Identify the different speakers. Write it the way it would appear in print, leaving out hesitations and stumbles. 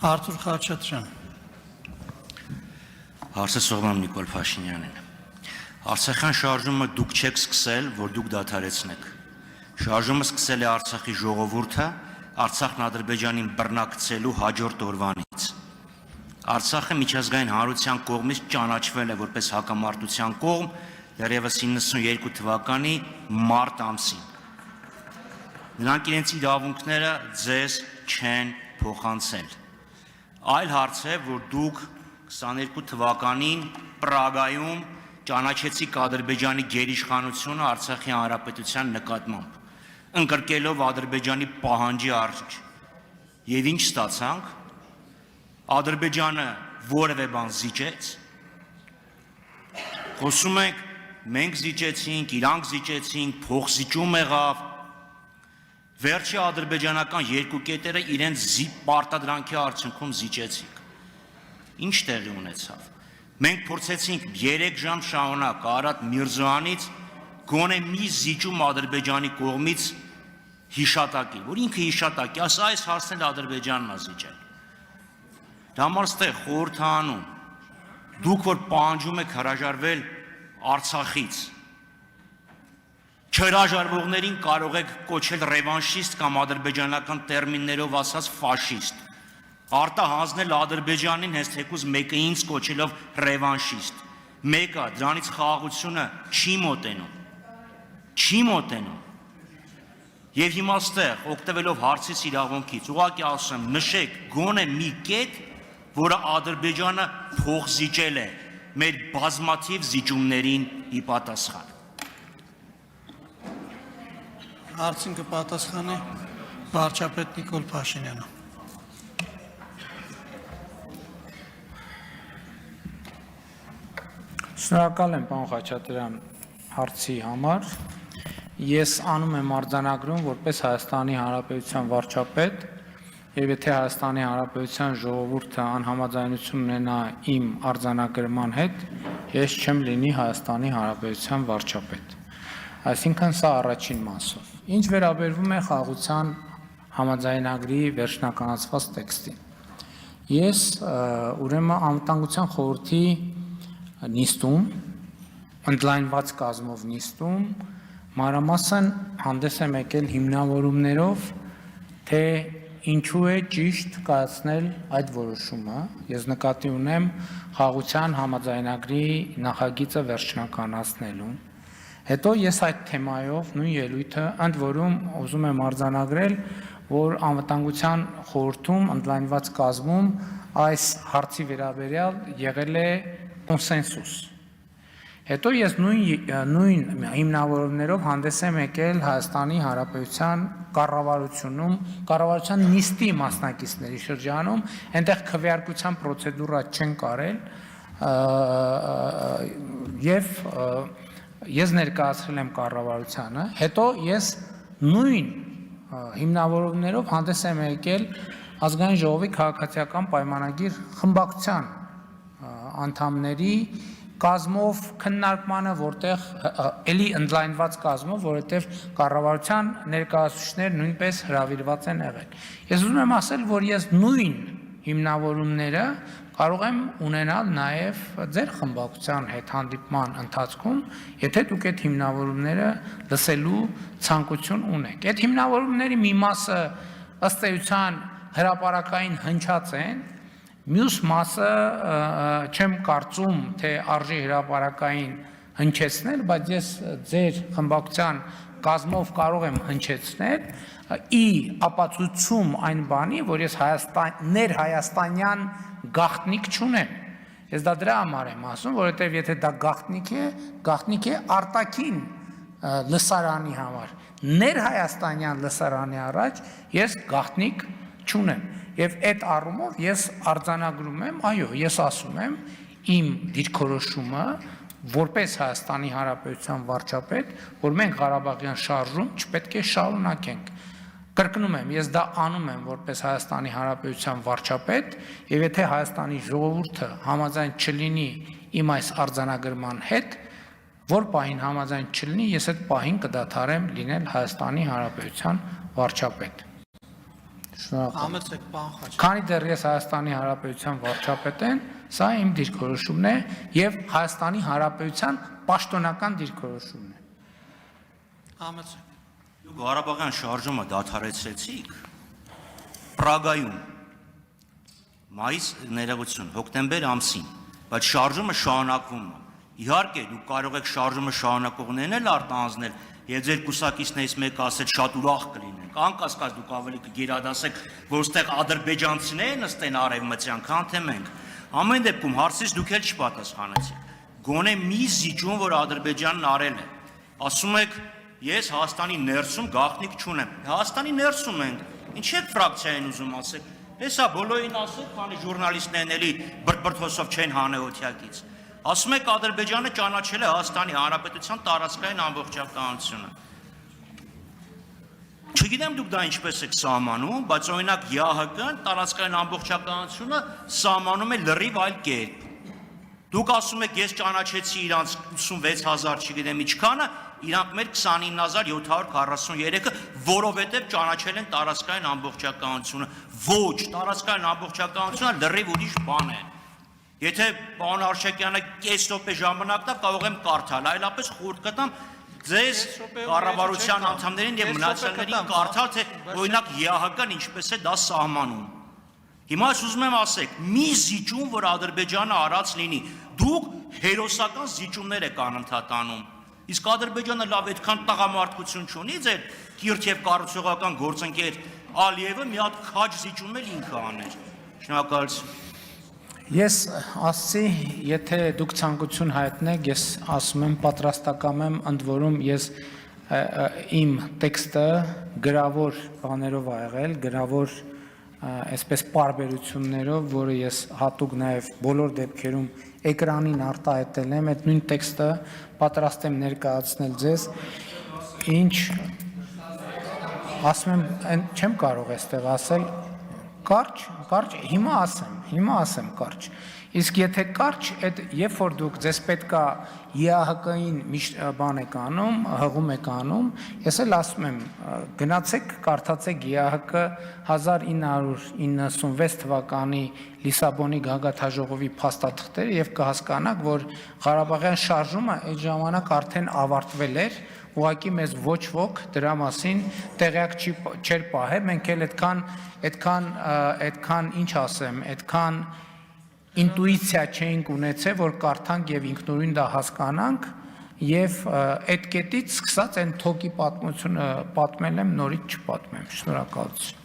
Speaker 1: Artur Խաչատրյան
Speaker 2: Հարցեսողման Նիկոլ Փաշինյանին Արցախյան շարժումը դուք չեք սկսել, որ դուք դադարեցնեք Շարժումը սկսել է Արցախի ժողովուրդը Արցախն Ադրբեջանին բռնակցելու հաջորդ օրվանից Արցախը միջազգային հանրության կողմից ճանաչվել է որպես հակամարտության կողմ դեռևս 92 թվականի մարտ ամսին Նրանք իրենց իրավունքները ձեզ չեն փոխանցել Այլ հարց է, որ դուք 22 թվականին Պրագայում ճանաչեցիք Ադրբեջանի գերիշխանությունը Արցախի հանրապետության նկատմամբ, ընկրկելով Ադրբեջանի պահանջի արժեքը։ Եվ ինչ ստացանք, Ադրբեջանը որևէ բան զիջեց, խոսում ենք, մենք զիջեցինք, իրանք զիջեցինք, փոխզիջում եղավ, Վերջի ադրբեջանական երկու կետերը իրենց պարտադրանքի արդյունքում զիջեցինք։ Ինչ տեղի ունեցավ։ Մենք փորձեցինք 3 ժամ շարունակ Արադ Միրզոյանից գոնե մի զիջում Ադրբեջանի կողմից հիշատակի, որ ինքը հիշատակի, այս հարցն Ադրբեջանն է զիջել։ Դա համար ստեղ խորհրդանում դուք որ պահանջում եք հրաժարվել Արցախից Չհրաժարվողներին կարող եք կոչել ռևանշիստ կամ ադրբեջանական տերմիններով ասած ֆաշիստ, արտահանձնել Ադրբեջանին հենց թեկուզ մեկը ինձ կոչելով ռևանշիստ, մեկը դրանից խաղաղությունը չի մոտենում, և հիմա ստեղ օգտվելով հարցից իրավունքից, ուղղակի ասում նշեք գոնե մի կետ, որը Ադրբեջանը փոխզիջել է մեր բազմաթիվ զիջումներին ի պատասխան։
Speaker 1: Հարցին կպատասխանի վարչապետ Նիկոլ Փաշինյանը։
Speaker 3: Շնորհակալ եմ պարոն Խաչատրյան հարցի համար։ Ես անում եմ արձանագրում որպես Հայաստանի Հանրապետության վարչապետ, եւ եթե Հայաստանի Հանրապետության ժողովուրդը անհամաձայնություն ունենա իմ արձանագրման հետ, ես չեմ լինի Հայաստանի Հանրապետության վարչապետ։ Այսինքն սա առաջին մասով։ Ինչ վերաբերվում է խաղաղության համաձայնագրի վերջնականացված տեքստին։ Ես ուրեմն անվտանգության խորհրդի նիստում, ընդլայնված կազմով նիստում, մանրամասն հանդես եմ եկել հիմնավորումներով, թե ինչու է ճիշտ կայացնել այդ որոշումը։ Ես նկատի ունեմ խաղաղության համաձայնագրի նախագիծը վերջնականացնելուն։ Հետո ես այդ թեմայով նույն ելույթը ընդ որում ուզում եմ արձանագրել, որ անվտանգության խորհրդում ընդլայնված կազմում այս հարցի վերաբերյալ եղել է կոնսենսուս։ Հետո ես նույն հիմնավորումներով հանդես եմ եկել Հայաստանի Հանրապետության կառավարության նիստի մասնակիցների շրջանում, այնտեղ քվեարկության պրոցեդուրա չեն կարել եւ Ես ներկայացրել եմ կառավարությանը, հետո ես նույն հիմնավորումներով հանդես եմ եկել ազգային ժողովի քաղաքացիական պայմանագիր խմբակցության անդամների կազմով քննարկմանը, որտեղ էլի ընդլայնված կազմով, որովհետև կառավարության ներկայացուցիչներ նույնպես հրավիրված են եղել։ Ես ուզում եմ ասել, որ ես նույն հիմնավորումները կարող եմ ունենալ նաև ձեր խմբակցության հետ հանդիպման ընթացքում, եթե դուք այդ հիմնավորումները լսելու ցանկություն ունեք։ Այդ հիմնավորումների մի մասը ըստ էության հրապարակային հնչած են, մյուս մասը չեմ կարծում, թե արժի հրապարակային հնչեցնել, բայց ես ձեր խմբակցության կազմով կարող եմ հնչեցնել ի ապացույցում այն բանի, որ ես ներհայաստանյան գաղտնիք չունեմ։ Ես դա դրա համար եմ ասում, որովհետև եթե դա գաղտնիք է արտաքին լսարանի համար, ներհայաստանյան լսարանի առաջ ես գաղտնիք չունեմ։ Եվ այդ առումով ես արձանագրում եմ, այո, ես ասում եմ իմ դիրքորոշումը որպես Հայաստանի Հանրապետության վարչապետ, որ մենք Ղարաբաղյան շարժում չպետք է շարունակենք։ Կրկնում եմ, ես դա անում եմ որպես Հայաստանի Հանրապետության վարչապետ, եւ եթե Հայաստանի ժողովուրդը համաձայն չլինի իմ այս արձանագրման հետ, որ պահին համաձայն չլինի, ես այդ պահին կդադարեմ լինել Հայաստանի Հանրապետության վարչապետ։ Շնորհակալ։
Speaker 1: Համեցեք, պարոն Խաչատրյան։
Speaker 3: Քանի դեռ ես Հայաստանի Հանրապետության վարչապետ եմ, սա իմ դիրքորոշումն է եւ Հայաստանի Հանրապետության պաշտոնական դիրքորոշումն է։
Speaker 1: Համեցեք։
Speaker 2: Դուք Ղարաբաղյան շարժումը դադարեցրեցիք Պրագայում մայիս ներողություն հոկտեմբեր ամսին, բայց շարժումը շարունակվում է։ Իհարկե, դուք կարող եք շարժումը շարունակողներն էլ արտանձնել, եւ ձեր կուսակիցներից մեկը ասել շատ ուրախ կլինենք։ Անկասկած դուք ավելի կգերադասեք, որ այստեղ ադրբեջանցիները նստեն արևմտյան, քան թե մենք։ Ամեն դեպքում հարցից դուք էլ չպատասխանեցիք։ Գոնե մի զիջում, որ Ադրբեջանն արել է։ Ասում եք, ես Հայաստանի ներսում գաղտնիք չունեմ։ Հայաստանի ներսում ենք։ Ինչ եք ֆրակցիային ուզում ասեք։ Հեսա բոլորին ասեք, քանի ժուրնալիստներն էլի բրբրթոսով չեն հանեօթյակից։ Ասում եք Ադրբեջանը ճանաչել է Հայաստանի Հանրապետության տարածքային ամբողջականությունը։ Չգիտեմ դուք դա ինչպես եք սահմանում, բայց օրինակ ԵԱՀԿ-ն տարածքային ամբողջականությունը սահմանում է լրիվ այլ կերպ։ Դուք ասում եք ես ճանաչեցի իրանց 86000, չգիտեմ ինչքանը, իրանք մեր 29743-ը, որովհետև ճանաչել են տարածքային ամբողջականությունը։ Ոչ, տարածքային ամբողջականությունը լրիվ ուրիշ բան է։ Եթե պարոն Արշակյանը կես րոպե ժամանակ տա, կարող եմ կարդալ, այլապես խորհուրդ կտամ ձեզ կառավարության անդամներին եւ մնացյալներին կարդալ, թե օրինակ ԵԱՀԿ-ն ինչպես է դա սահմանում։ Հիմա ես ուզում եմ ասեք, մի զիջում, որ Ադրբեջանը արած լինի, դուք հերոսական զիջումներ եք անընդհատ անում։ Իսկ Ադրբեջանը լավ այդքան տղամարդկություն չունի, ձեր կիրթ եւ կառուցողական գործընկեր Ալիևը մի հատ քաջ զիջում էլ ինքը աներ։ Շնորհակալություն։
Speaker 3: Ես ասացի, եթե դուք ցանկություն հայտնեք, ես ասում եմ պատրաստակամ եմ, ընդ որում ես իմ տեքստը գրավոր բաներով ա եղել, գրավոր այսպես պարբերություններով, որը ես հատուկ նաև բոլոր դեպքերում էկրանին արտահայտել եմ, այդ նույն տեքստը պատրաստ եմ ներկայացնել ձեզ, ինչ ասում եմ, չեմ կարող այստեղ ասել, կարճ, հիմա ասեմ կարճ, իսկ եթե կարճ, երբ որ դուք ձեզ պետքա ԵԱՀԿ-ին բան եք անում, հղում եք անում, ես էլ ասում եմ, գնացեք, կարդացեք ԵԱՀԿ 1996 թվականի Լիսաբոնի գագաթնաժողովի փաստաթղթերը եւ կհասկանաք, որ Ղարաբաղյան շարժումը այդ ժամանակ արդեն ավարտվել էր, ուղղակի մեզ ոչ ոք դրա մասին տեղյակ չէր պահել, մենք էլ այդքան ինչ ասեմ, այդքան ինտուիցիա չէինք ունեցել, որ կարդանք եւ ինքնուրույն դա հասկանանք եւ այդ կետից սկսած այն թոկի պատմությունը պատմել եմ, նորից չպատմեմ։ Շնորհակալություն։